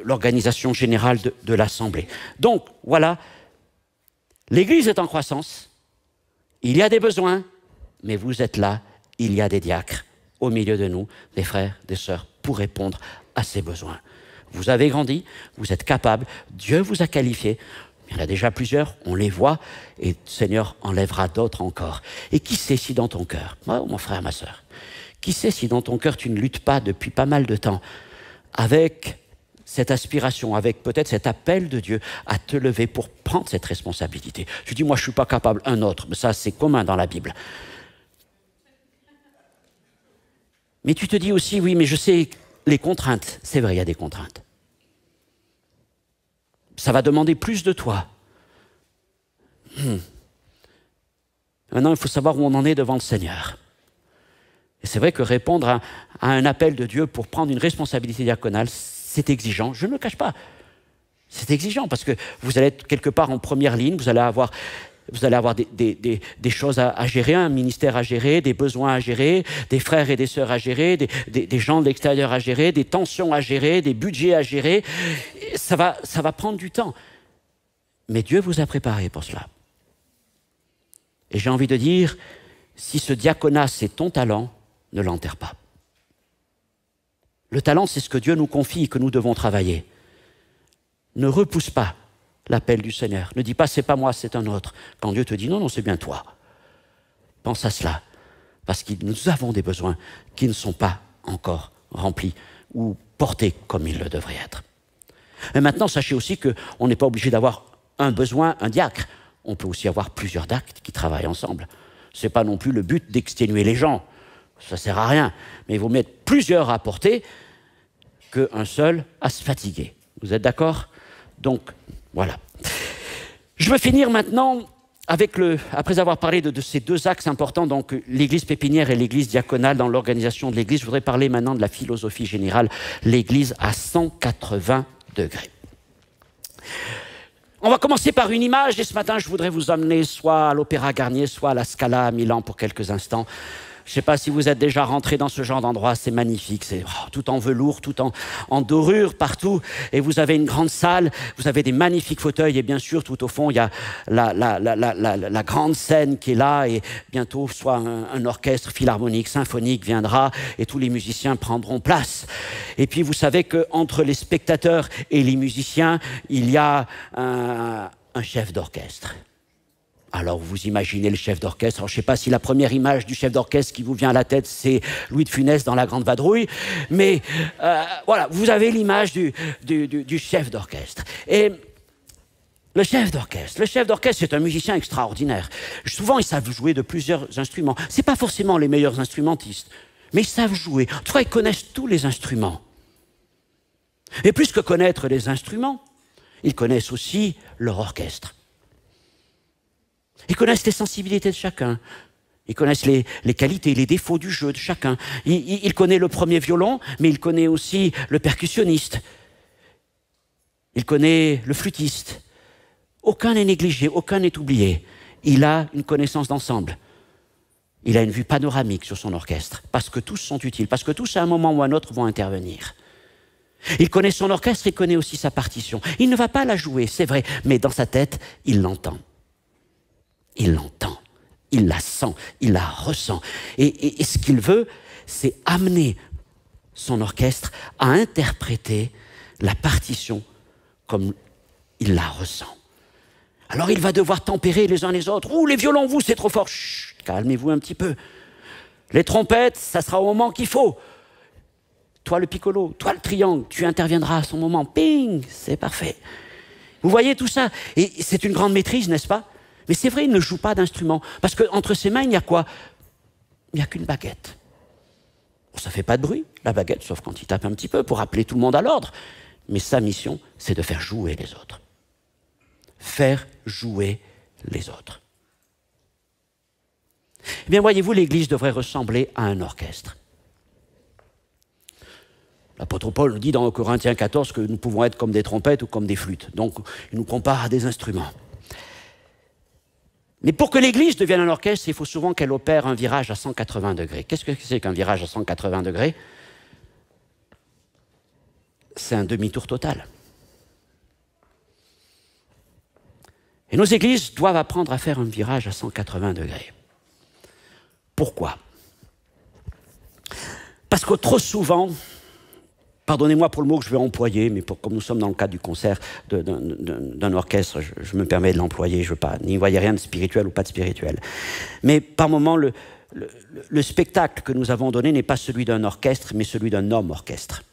Speaker 1: l'organisation générale de l'Assemblée. Donc voilà, l'Église est en croissance, il y a des besoins, mais vous êtes là, il y a des diacres au milieu de nous, des frères, des sœurs, pour répondre à ses besoins. Vous avez grandi, vous êtes capable, Dieu vous a qualifié, il y en a déjà plusieurs, on les voit, et le Seigneur enlèvera d'autres encore. Et qui sait si dans ton cœur, oh, mon frère, ma sœur, qui sait si dans ton cœur tu ne luttes pas depuis pas mal de temps avec cette aspiration, avec peut-être cet appel de Dieu à te lever pour prendre cette responsabilité. Tu dis, moi je ne suis pas capable, un autre, mais ça c'est commun dans la Bible. Mais tu te dis aussi, oui, mais je sais les contraintes. C'est vrai, il y a des contraintes. Ça va demander plus de toi. Maintenant, il faut savoir où on en est devant le Seigneur. Et c'est vrai que répondre à un appel de Dieu pour prendre une responsabilité diaconale, c'est exigeant. Je ne le cache pas. C'est exigeant parce que vous allez être quelque part en première ligne, vous allez avoir des choses à gérer, un ministère à gérer, des besoins à gérer, des frères et des sœurs à gérer, des gens de l'extérieur à gérer, des tensions à gérer, des budgets à gérer. Ça va prendre du temps. Mais Dieu vous a préparé pour cela. Et j'ai envie de dire, si ce diaconat, c'est ton talent, ne l'enterre pas. Le talent, c'est ce que Dieu nous confie et que nous devons travailler. Ne repousse pas l'appel du Seigneur. Ne dis pas, c'est pas moi, c'est un autre. Quand Dieu te dit, non, non, c'est bien toi. Pense à cela. Parce que nous avons des besoins qui ne sont pas encore remplis ou portés comme ils le devraient être. Et maintenant, sachez aussi qu'on n'est pas obligé d'avoir un besoin, un diacre. On peut aussi avoir plusieurs diacres qui travaillent ensemble. Ce n'est pas non plus le but d'exténuer les gens. Ça ne sert à rien. Mais il vaut mettre plusieurs à porter qu'un seul à se fatiguer. Vous êtes d'accord? Donc, voilà. Je veux finir maintenant avec après avoir parlé de ces deux axes importants, donc l'église pépinière et l'église diaconale dans l'organisation de l'église, je voudrais parler maintenant de la philosophie générale, l'église à 180 degrés. On va commencer par une image, et ce matin, je voudrais vous emmener soit à l'Opéra Garnier, soit à la Scala à Milan pour quelques instants. Je ne sais pas si vous êtes déjà rentré dans ce genre d'endroit, c'est magnifique, c'est tout en velours, tout en dorure partout, et vous avez une grande salle, vous avez des magnifiques fauteuils, et bien sûr, tout au fond, il y a la grande scène qui est là, et bientôt, soit un orchestre philharmonique, symphonique viendra, et tous les musiciens prendront place. Et puis, vous savez qu'entre les spectateurs et les musiciens, il y a un chef d'orchestre. Alors, vous imaginez le chef d'orchestre. Alors, je ne sais pas si la première image du chef d'orchestre qui vous vient à la tête, c'est Louis de Funès dans La Grande Vadrouille. Mais voilà, vous avez l'image du chef d'orchestre. Et le chef d'orchestre, c'est un musicien extraordinaire. Souvent, ils savent jouer de plusieurs instruments. Ce n'est pas forcément les meilleurs instrumentistes, mais ils savent jouer. En tout cas, ils connaissent tous les instruments. Et plus que connaître les instruments, ils connaissent aussi leur orchestre. Ils connaissent les sensibilités de chacun. Ils connaissent les qualités, les défauts du jeu de chacun. Il connaît le premier violon, mais il connaît aussi le percussionniste. Il connaît le flûtiste. Aucun n'est négligé, aucun n'est oublié. Il a une connaissance d'ensemble. Il a une vue panoramique sur son orchestre, parce que tous sont utiles, parce que tous, à un moment ou à un autre, vont intervenir. Il connaît son orchestre, il connaît aussi sa partition. Il ne va pas la jouer, c'est vrai, mais dans sa tête, il l'entend. Il l'entend, il la sent, il la ressent. Et ce qu'il veut, c'est amener son orchestre à interpréter la partition comme il la ressent. Alors il va devoir tempérer les uns les autres. « Ouh, les violons, vous, c'est trop fort. Chut, calmez-vous un petit peu. Les trompettes, ça sera au moment qu'il faut. Toi, le piccolo, toi, le triangle, tu interviendras à son moment. Ping, c'est parfait. » Vous voyez tout ça? Et c'est une grande maîtrise, n'est-ce pas? Mais c'est vrai, il ne joue pas d'instrument. Parce qu'entre ses mains, il n'y a quoi? Il n'y a qu'une baguette. Bon, ça ne fait pas de bruit, la baguette, sauf quand il tape un petit peu pour appeler tout le monde à l'ordre. Mais sa mission, c'est de faire jouer les autres. Faire jouer les autres. Eh bien, voyez-vous, l'Église devrait ressembler à un orchestre. L'apôtre Paul nous dit dans Corinthiens 14 que nous pouvons être comme des trompettes ou comme des flûtes. Donc, il nous compare à des instruments. Mais pour que l'Église devienne un orchestre, il faut souvent qu'elle opère un virage à 180 degrés. Qu'est-ce que c'est qu'un virage à 180 degrés? C'est un demi-tour total. Et nos églises doivent apprendre à faire un virage à 180 degrés. Pourquoi? Parce que trop souvent, pardonnez-moi pour le mot que je vais employer, mais comme nous sommes dans le cadre du concert d'un orchestre, je me permets de l'employer, je veux pas, n'y voyez rien de spirituel ou pas de spirituel. Mais par moments, le spectacle que nous avons donné n'est pas celui d'un orchestre, mais celui d'un homme orchestre.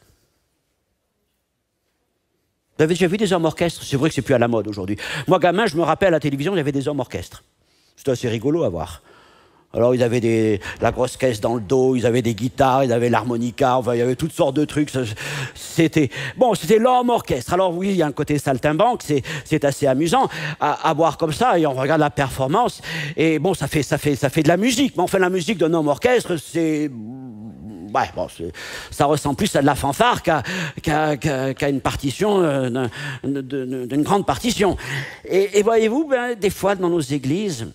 Speaker 1: Vous avez déjà vu des hommes orchestres? C'est vrai que c'est plus à la mode aujourd'hui. Moi, gamin, je me rappelle à la télévision, il y avait des hommes orchestres. C'était assez rigolo à voir. Alors, ils avaient la grosse caisse dans le dos, ils avaient des guitares, ils avaient l'harmonica, enfin, il y avait toutes sortes de trucs. C'était l'homme orchestre. Alors oui, il y a un côté saltimbanque, c'est assez amusant à voir comme ça, et on regarde la performance, et bon, ça fait de la musique. Mais enfin, la musique d'un homme orchestre, c'est... Ouais, bon, ça ressemble plus à de la fanfare qu'à une partition, d'une grande partition. Et voyez-vous, des fois, dans nos églises,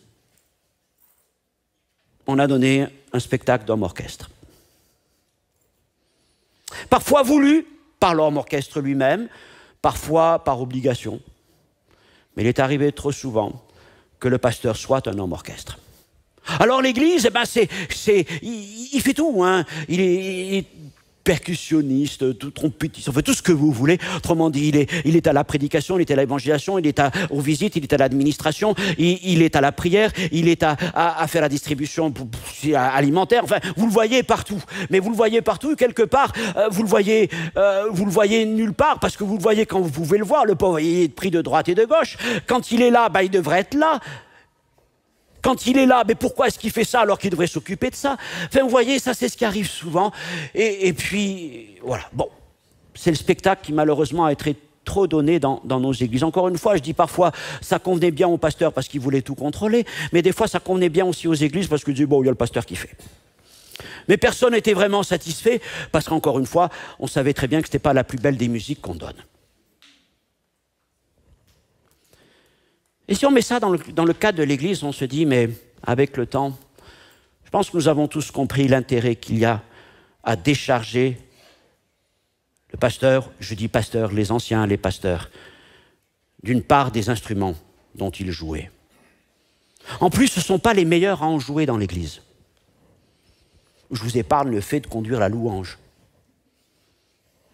Speaker 1: on a donné un spectacle d'homme orchestre. Parfois voulu par l'homme orchestre lui-même, parfois par obligation. Mais il est arrivé trop souvent que le pasteur soit un homme orchestre. Alors l'église, il fait tout, hein. Il est percussionniste, trompettiste, fait tout ce que vous voulez. Autrement dit, il est à la prédication, il est à l'évangélisation, il est aux visites, il est à l'administration, il est à la prière, il est à faire la distribution alimentaire. Enfin, vous le voyez partout. Mais vous le voyez partout, quelque part, vous le voyez nulle part, parce que vous le voyez quand vous pouvez le voir. Le pauvre, il est pris de droite et de gauche. Quand il est là, il devrait être là. Quand il est là, mais pourquoi est-ce qu'il fait ça alors qu'il devrait s'occuper de ça? Enfin, vous voyez, ça c'est ce qui arrive souvent. Et puis, voilà. Bon, c'est le spectacle qui malheureusement a été trop donné dans nos églises. Encore une fois, je dis parfois, ça convenait bien aux pasteurs parce qu'ils voulaient tout contrôler, mais des fois ça convenait bien aussi aux églises parce qu'ils disaient, bon, il y a le pasteur qui fait. Mais personne n'était vraiment satisfait parce qu'encore une fois, on savait très bien que ce n'était pas la plus belle des musiques qu'on donne. Et si on met ça dans le cadre de l'Église, on se dit, mais avec le temps, je pense que nous avons tous compris l'intérêt qu'il y a à décharger le pasteur, je dis pasteur, les anciens, les pasteurs, d'une part des instruments dont ils jouaient. En plus, ce ne sont pas les meilleurs à en jouer dans l'Église. Je vous épargne le fait de conduire la louange.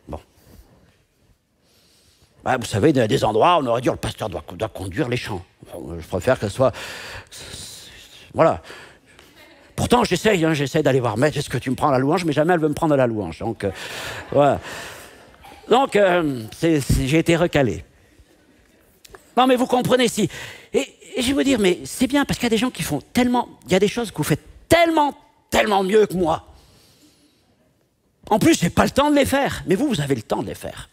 Speaker 1: Bon. Vous savez, il y a des endroits où on aurait dit, le pasteur doit conduire les chants. Je préfère que ce soit... Voilà. Pourtant, j'essaie d'aller voir Maître, est-ce que tu me prends la louange? Mais jamais elle veut me prendre la louange. Donc, voilà. Donc, j'ai été recalé. Non, mais vous comprenez, si. Et je vais vous dire, mais c'est bien, parce qu'il y a des gens qui font tellement... Il y a des choses que vous faites tellement mieux que moi. En plus, je n'ai pas le temps de les faire. Mais vous avez le temps de les faire.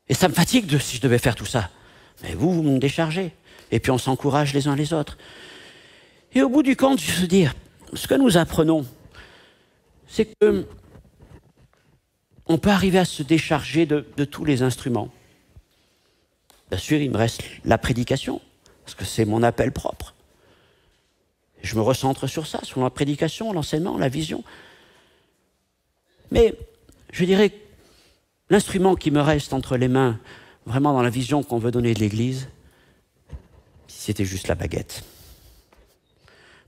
Speaker 1: Et ça me fatigue si je devais faire tout ça. Mais vous me déchargez. Et puis on s'encourage les uns les autres. Et au bout du compte, je veux dire, ce que nous apprenons, c'est que on peut arriver à se décharger de tous les instruments. Bien sûr, il me reste la prédication, parce que c'est mon appel propre. Je me recentre sur ça, sur la prédication, l'enseignement, la vision. Mais je dirais que l'instrument qui me reste entre les mains, vraiment dans la vision qu'on veut donner de l'Église, c'était juste la baguette.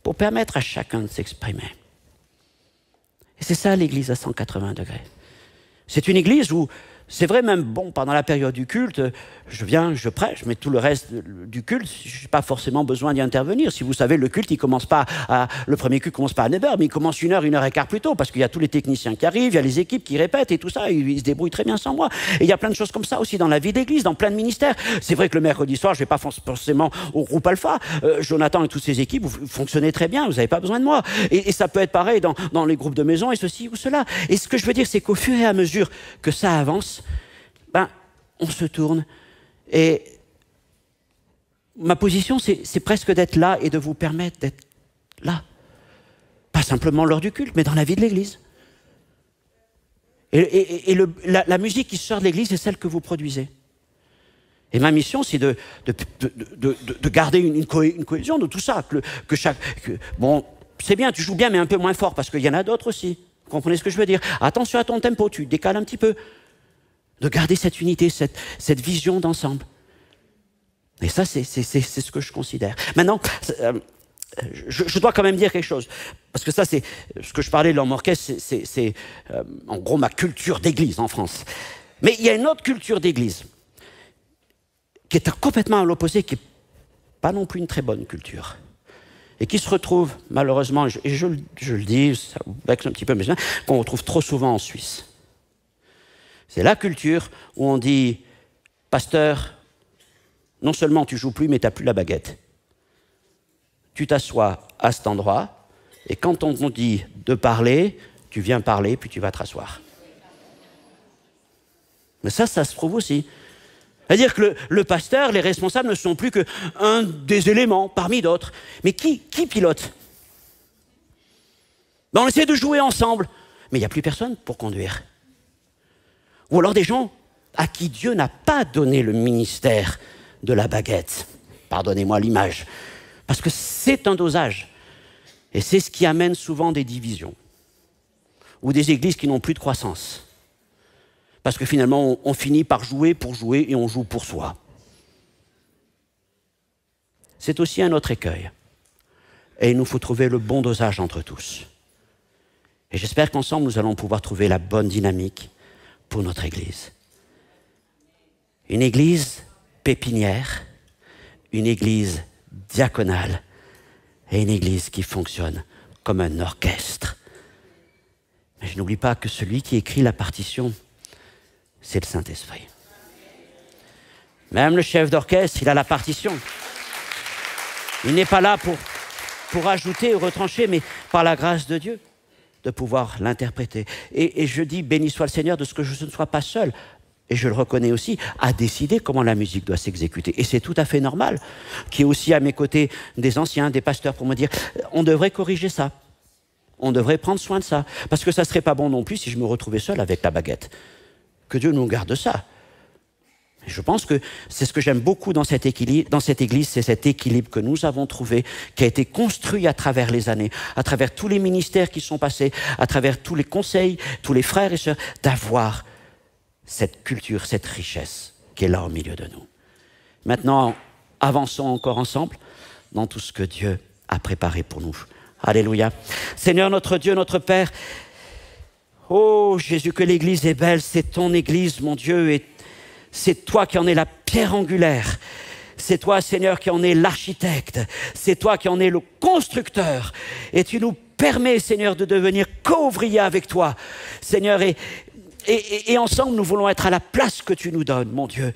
Speaker 1: Pour permettre à chacun de s'exprimer. Et c'est ça l'Église à 180 degrés. C'est une Église où, c'est vrai même, bon, pendant la période du culte, je viens, je prêche, mais tout le reste du culte, je n'ai pas forcément besoin d'y intervenir. Si vous savez, le culte, le premier culte commence pas à 9h, mais il commence 1h15 plus tôt, parce qu'il y a tous les techniciens qui arrivent, il y a les équipes qui répètent et tout ça, ils se débrouillent très bien sans moi. Et il y a plein de choses comme ça aussi dans la vie d'église, dans plein de ministères. C'est vrai que le mercredi soir, je ne vais pas forcément au groupe Alpha. Jonathan et toutes ses équipes, vous fonctionnez très bien, vous n'avez pas besoin de moi. Et ça peut être pareil dans les groupes de maison et ceci ou cela. Et ce que je veux dire, c'est qu'au fur et à mesure que ça avance, on se tourne. Et ma position, c'est presque d'être là et de vous permettre d'être là. Pas simplement lors du culte, mais dans la vie de l'Église.
Speaker 2: La musique qui sort de l'Église est celle que vous produisez. Et ma mission, c'est de garder une cohésion de tout ça. Bon, c'est bien, tu joues bien, mais un peu moins fort, parce qu'il y en a d'autres aussi. Vous comprenez ce que je veux dire? Attention à ton tempo, tu décales un petit peu. De garder cette unité, cette vision d'ensemble. Et ça, c'est ce que je considère. Maintenant, je dois quand même dire quelque chose. Parce que ça, c'est ce que je parlais de l'homme orchestre, c'est en gros ma culture d'église en France. Mais il y a une autre culture d'église qui est complètement à l'opposé, qui n'est pas non plus une très bonne culture. Et qui se retrouve, malheureusement, et je le dis, ça vexe un petit peu, mais qu'on retrouve trop souvent en Suisse. C'est la culture où on dit, pasteur, non seulement tu joues plus, mais tu n'as plus la baguette. Tu t'assois à cet endroit, et quand on te dit de parler, tu viens parler, puis tu vas te rasseoir. Mais ça se trouve aussi. C'est-à-dire que le pasteur, les responsables ne sont plus qu'un des éléments parmi d'autres. Mais qui pilote? Ben on essaie de jouer ensemble, mais il n'y a plus personne pour conduire. Ou alors des gens à qui Dieu n'a pas donné le ministère de la baguette. Pardonnez-moi l'image. Parce que c'est un dosage. Et c'est ce qui amène souvent des divisions. Ou des églises qui n'ont plus de croissance. Parce que finalement, on finit par jouer pour jouer et on joue pour soi. C'est aussi un autre écueil. Et il nous faut trouver le bon dosage entre tous. Et j'espère qu'ensemble, nous allons pouvoir trouver la bonne dynamique pour notre Église. Une Église pépinière, une Église diaconale et une Église qui fonctionne comme un orchestre. Mais je n'oublie pas que celui qui écrit la partition, c'est le Saint-Esprit. Même le chef d'orchestre, il a la partition. Il n'est pas là pour ajouter ou retrancher, mais par la grâce de Dieu, de pouvoir l'interpréter. Et je dis, béni soit le Seigneur de ce que je ne sois pas seul, et je le reconnais aussi, à décider comment la musique doit s'exécuter. Et c'est tout à fait normal qu'il y ait aussi à mes côtés des anciens, des pasteurs pour me dire, on devrait corriger ça. On devrait prendre soin de ça. Parce que ça ne serait pas bon non plus si je me retrouvais seul avec la baguette. Que Dieu nous garde ça. Et je pense que c'est ce que j'aime beaucoup dans cette Église, c'est cet équilibre que nous avons trouvé, qui a été construit à travers les années, à travers tous les ministères qui sont passés, à travers tous les conseils, tous les frères et sœurs, d'avoir cette culture, cette richesse qui est là au milieu de nous. Maintenant, avançons encore ensemble dans tout ce que Dieu a préparé pour nous. Alléluia. Seigneur notre Dieu, notre Père, oh Jésus, que l'Église est belle, c'est ton Église, mon Dieu, et c'est toi qui en es la pierre angulaire. C'est toi, Seigneur, qui en es l'architecte. C'est toi qui en es le constructeur. Et tu nous permets, Seigneur, de devenir co-ouvriers avec toi. Seigneur, et ensemble, nous voulons être à la place que tu nous donnes, mon Dieu.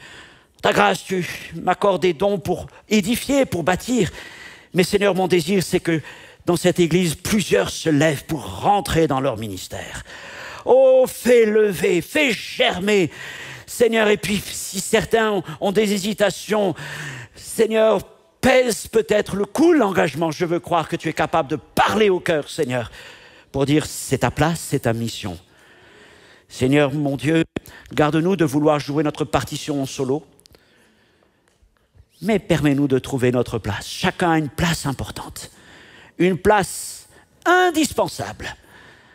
Speaker 2: Ta grâce, tu m'accordes des dons pour édifier, pour bâtir. Mais Seigneur, mon désir, c'est que dans cette Église, plusieurs se lèvent pour rentrer dans leur ministère. Oh, fais lever, fais germer. Seigneur, et puis si certains ont des hésitations, Seigneur, pèse peut-être le coup, l'engagement. Je veux croire que tu es capable de parler au cœur, Seigneur, pour dire c'est ta place, c'est ta mission. Seigneur, mon Dieu, garde-nous de vouloir jouer notre partition en solo, mais permets-nous de trouver notre place. Chacun a une place importante, une place indispensable,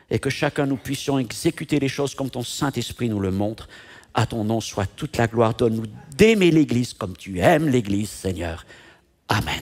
Speaker 2: et que chacun nous puissions exécuter les choses comme ton Saint-Esprit nous le montre. À ton nom soit toute la gloire. Donne-nous d'aimer l'Église comme tu aimes l'Église, Seigneur. Amen.